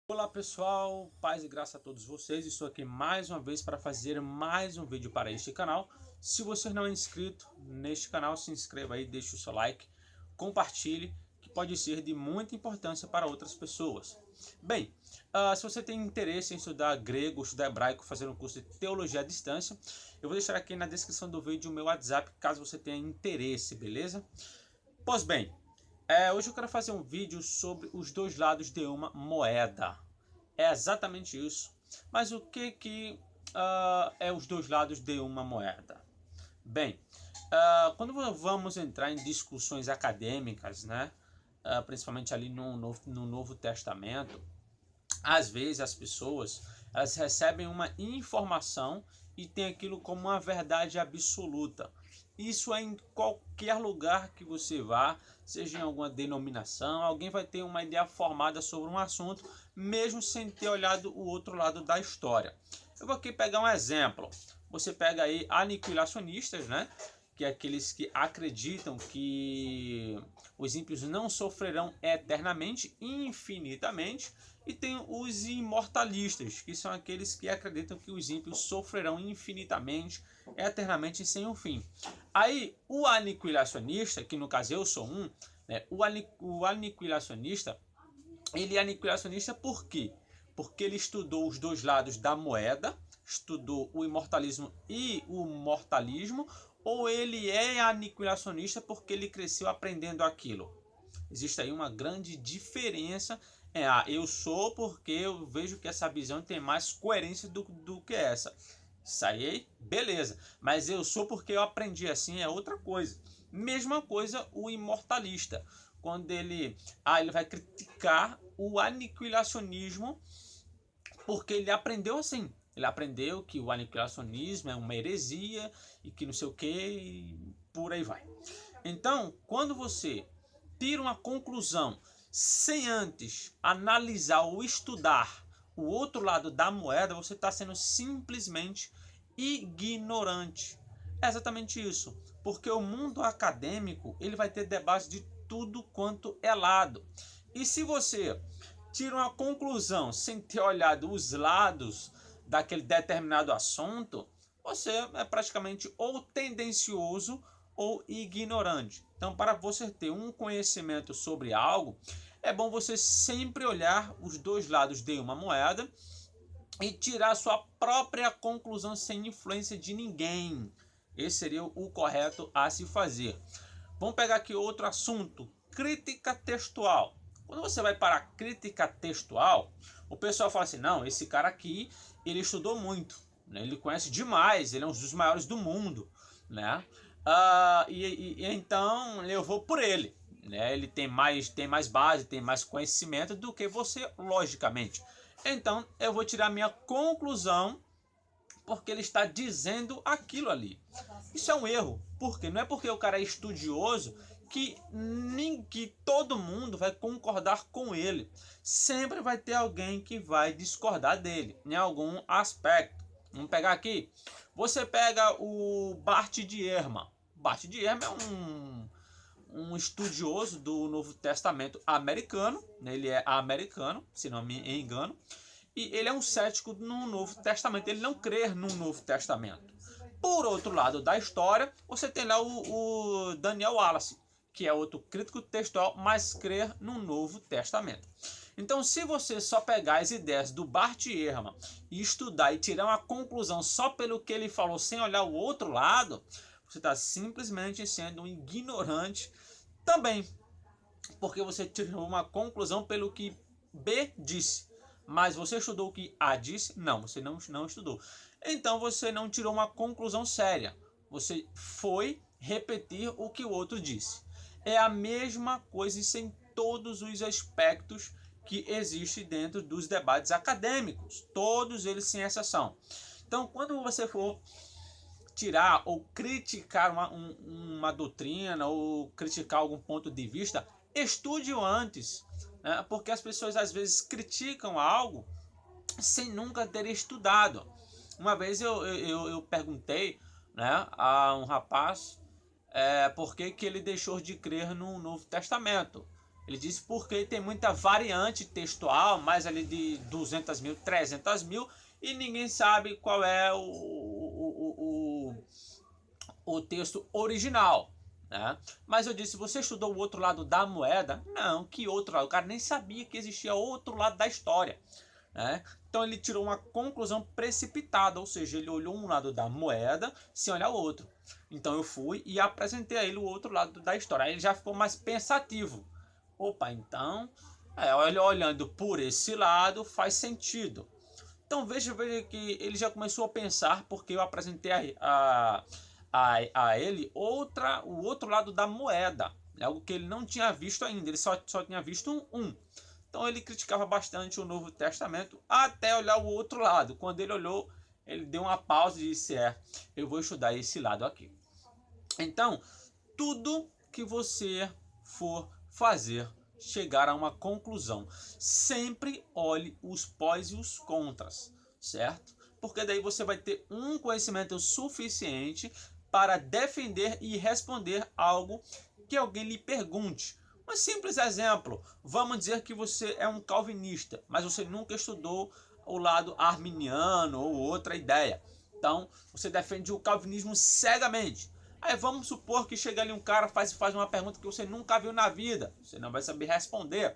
Olá pessoal, paz e graça a todos vocês. Estou aqui mais uma vez para fazer mais um vídeo para este canal. Se você não é inscrito neste canal, se inscreva aí, deixe o seu like, compartilhe, que pode ser de muita importância para outras pessoas. Bem, se você tem interesse em estudar grego, estudar hebraico, fazer um curso de teologia à distância, eu vou deixar aqui na descrição do vídeo o meu WhatsApp, caso você tenha interesse, beleza? Pois bem, hoje eu quero fazer um vídeo sobre os dois lados de uma moeda. É exatamente isso. Mas o que é os dois lados de uma moeda? Bem, quando vamos entrar em discussões acadêmicas, né, principalmente ali no Novo Testamento, às vezes as pessoas elas recebem uma informação e têm aquilo como uma verdade absoluta. Isso é em qualquer lugar que você vá, seja em alguma denominação, alguém vai ter uma ideia formada sobre um assunto, mesmo sem ter olhado o outro lado da história. Eu vou aqui pegar um exemplo. Você pega aí aniquilacionistas, né? Que é aqueles que acreditam que os ímpios não sofrerão eternamente, infinitamente, e tem os imortalistas, que são aqueles que acreditam que os ímpios sofrerão infinitamente, eternamente e sem um fim. Aí o aniquilacionista, que no caso eu sou um, né, o aniquilacionista, ele é aniquilacionista por quê? Porque ele estudou os dois lados da moeda, estudou o imortalismo e o mortalismo, ou ele é aniquilacionista porque ele cresceu aprendendo aquilo? Existe aí uma grande diferença. Eu sou porque eu vejo que essa visão tem mais coerência do que essa. Isso aí, beleza. Mas eu sou porque eu aprendi assim, é outra coisa. Mesma coisa o imortalista. Quando ele vai criticar o aniquilacionismo porque ele aprendeu assim. Ele aprendeu que o aniquilacionismo é uma heresia e que não sei o que, e por aí vai. Então, quando você tira uma conclusão sem antes analisar ou estudar o outro lado da moeda, você está sendo simplesmente ignorante. É exatamente isso, porque o mundo acadêmico ele vai ter debate de tudo quanto é lado. E se você tira uma conclusão sem ter olhado os lados daquele determinado assunto, você é praticamente ou tendencioso ou ignorante. Então, para você ter um conhecimento sobre algo, é bom você sempre olhar os dois lados de uma moeda e tirar sua própria conclusão sem influência de ninguém. Esse seria o correto a se fazer. Vamos pegar aqui outro assunto: crítica textual. Quando você vai para a crítica textual, o pessoal fala assim: não, esse cara aqui ele estudou muito, né? Ele conhece demais, ele é um dos maiores do mundo, né? Então eu vou por ele, né? Ele tem mais base, tem mais conhecimento do que você, logicamente. Então eu vou tirar minha conclusão porque ele está dizendo aquilo ali. Isso é um erro, porque não é porque o cara é estudioso que todo mundo vai concordar com ele. Sempre vai ter alguém que vai discordar dele em algum aspecto. Vamos pegar aqui. Você pega o Bart de Ehrman. Bart de Ehrman é um estudioso do Novo Testamento americano. Ele é americano, se não me engano. E ele é um cético no Novo Testamento. Ele não crê no Novo Testamento. Por outro lado da história, você tem lá o Daniel Wallace, que é outro crítico textual, mas crê no Novo Testamento. Então, se você só pegar as ideias do Bart Ehrman e estudar e tirar uma conclusão só pelo que ele falou, sem olhar o outro lado, você está simplesmente sendo um ignorante também, porque você tirou uma conclusão pelo que B disse. Mas você estudou o que A disse? Não, você não estudou. Então você não tirou uma conclusão séria. Você foi repetir o que o outro disse. É a mesma coisa em todos os aspectos que existe dentro dos debates acadêmicos. Todos eles sem exceção. Então, quando você for tirar ou criticar uma doutrina ou criticar algum ponto de vista, estude-o antes. Porque as pessoas às vezes criticam algo sem nunca ter estudado. Uma vez eu perguntei, né, a um rapaz por que ele deixou de crer no Novo Testamento. Ele disse porque tem muita variante textual, mais ali de 200 mil, 300 mil, e ninguém sabe qual é o texto original. Né? Mas eu disse, você estudou o outro lado da moeda? Não, que outro lado? O cara nem sabia que existia outro lado da história. Né? Então ele tirou uma conclusão precipitada, ou seja, ele olhou um lado da moeda sem olhar o outro. Então eu fui e apresentei a ele o outro lado da história. Aí ele já ficou mais pensativo. Opa, então, olhando por esse lado faz sentido. Então veja que ele já começou a pensar, porque eu apresentei a ele o outro lado da moeda, algo que ele não tinha visto ainda, ele só tinha visto um. Então ele criticava bastante o Novo Testamento até olhar o outro lado. Quando ele olhou, ele deu uma pausa e disse, eu vou estudar esse lado aqui. Então, tudo que você for fazer, chegar a uma conclusão, sempre olhe os pós e os contras, certo? Porque daí você vai ter um conhecimento suficiente para defender e responder algo que alguém lhe pergunte. Um simples exemplo, vamos dizer que você é um calvinista, mas você nunca estudou o lado arminiano ou outra ideia. Então, você defende o calvinismo cegamente. Aí vamos supor que chega ali um cara faz uma pergunta que você nunca viu na vida. Você não vai saber responder.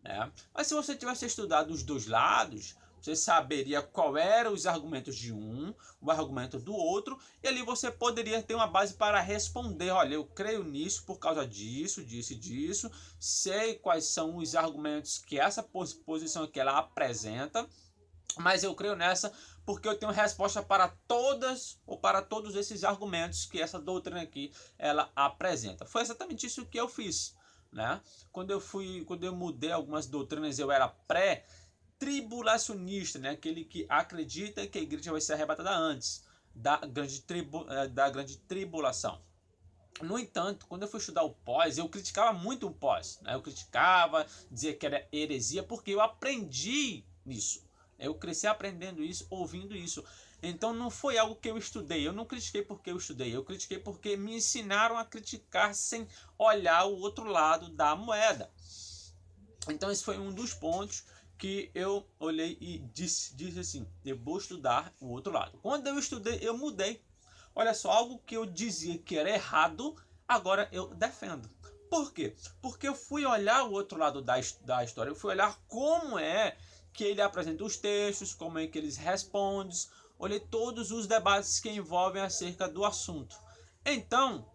Né? Mas se você tivesse estudado os dois lados, você saberia qual eram os argumentos de um, o argumento do outro, e ali você poderia ter uma base para responder. Olha, eu creio nisso por causa disso, disso e disso. Sei quais são os argumentos que essa posição aqui ela apresenta, mas eu creio nessa porque eu tenho resposta para todas ou para todos esses argumentos que essa doutrina aqui ela apresenta. Foi exatamente isso que eu fiz, né? Quando eu mudei algumas doutrinas, eu era pré-tribulacionista, né? Aquele que acredita que a igreja vai ser arrebatada antes da grande tribulação. No entanto, quando eu fui estudar o pós, eu criticava muito o pós, né? Eu criticava, dizia que era heresia, porque eu aprendi nisso. Eu cresci aprendendo isso, ouvindo isso. Então não foi algo que eu estudei. Eu não critiquei porque eu estudei. Eu critiquei porque me ensinaram a criticar sem olhar o outro lado da moeda. Então esse foi um dos pontos que eu olhei e disse assim, eu vou estudar o outro lado. Quando eu estudei, eu mudei. Olha só, algo que eu dizia que era errado, agora eu defendo. Por quê? Porque eu fui olhar o outro lado da história. Eu fui olhar como é que ele apresenta os textos, como é que eles respondem, olhei todos os debates que envolvem acerca do assunto. Então,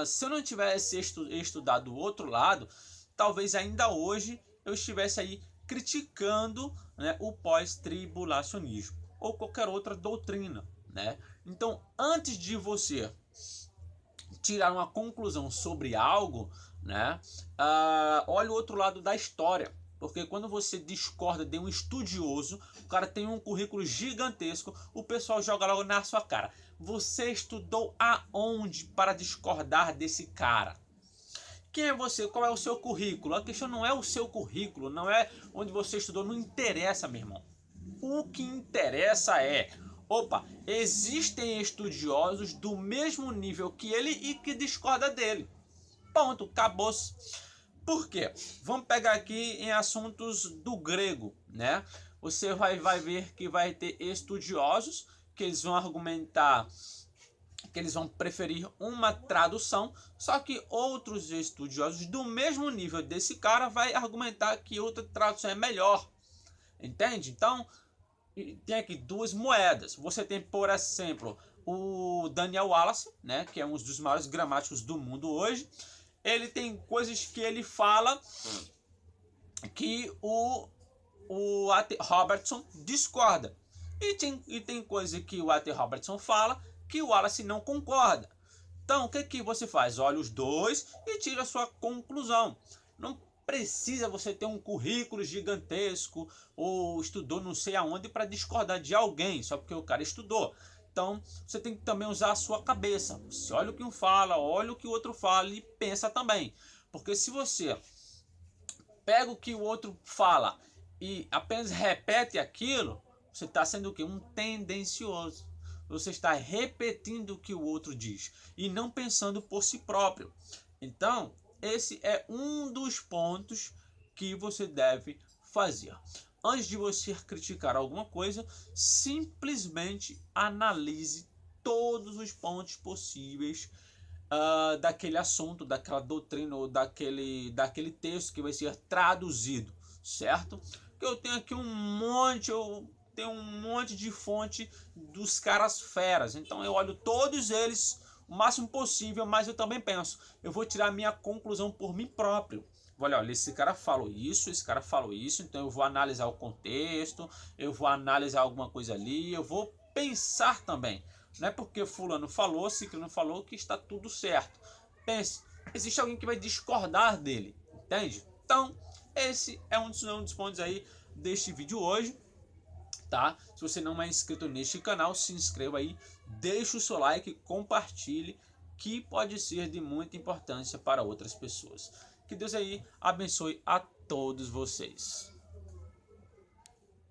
se eu não tivesse estudado o outro lado, talvez ainda hoje eu estivesse aí criticando, né, o pós-tribulacionismo ou qualquer outra doutrina, né? Então, antes de você tirar uma conclusão sobre algo, né, olhe o outro lado da história. Porque quando você discorda de um estudioso, o cara tem um currículo gigantesco, o pessoal joga logo na sua cara. Você estudou aonde para discordar desse cara? Quem é você? Qual é o seu currículo? A questão não é o seu currículo, não é onde você estudou, não interessa, meu irmão. O que interessa é, opa, existem estudiosos do mesmo nível que ele e que discorda dele. Ponto, acabou-se. Por quê? Vamos pegar aqui em assuntos do grego, né? Você vai ver que vai ter estudiosos que eles vão argumentar, que eles vão preferir uma tradução, só que outros estudiosos do mesmo nível desse cara vai argumentar que outra tradução é melhor. Entende? Então, tem aqui duas moedas. Você tem, por exemplo, o Daniel Wallace, né, que é um dos maiores gramáticos do mundo hoje. Ele tem coisas que ele fala que o A.T. Robertson discorda. E tem coisa que o A.T. Robertson fala que o Wallace não concorda. Então, o que você faz? Olha os dois e tira a sua conclusão. Não precisa você ter um currículo gigantesco ou estudou não sei aonde para discordar de alguém, só porque o cara estudou. Então, você tem que também usar a sua cabeça. Você olha o que um fala, olha o que o outro fala e pensa também. Porque se você pega o que o outro fala e apenas repete aquilo, você está sendo o quê? Um tendencioso. Você está repetindo o que o outro diz e não pensando por si próprio. Então, esse é um dos pontos que você deve fazer. Antes de você criticar alguma coisa, simplesmente analise todos os pontos possíveis daquele assunto, daquela doutrina ou daquele texto que vai ser traduzido, certo? Que eu tenho aqui eu tenho um monte de fonte dos caras feras, então eu olho todos eles o máximo possível, mas eu também penso, eu vou tirar minha conclusão por mim próprio. Olha, esse cara falou isso, esse cara falou isso, então eu vou analisar o contexto, eu vou analisar alguma coisa ali, eu vou pensar também. Não é porque fulano falou, ciclano falou que está tudo certo. Pense, existe alguém que vai discordar dele, entende? Então, esse é um dos pontos aí deste vídeo hoje, tá? Se você não é inscrito neste canal, se inscreva aí, deixe o seu like, compartilhe, que pode ser de muita importância para outras pessoas. Que Deus aí abençoe a todos vocês.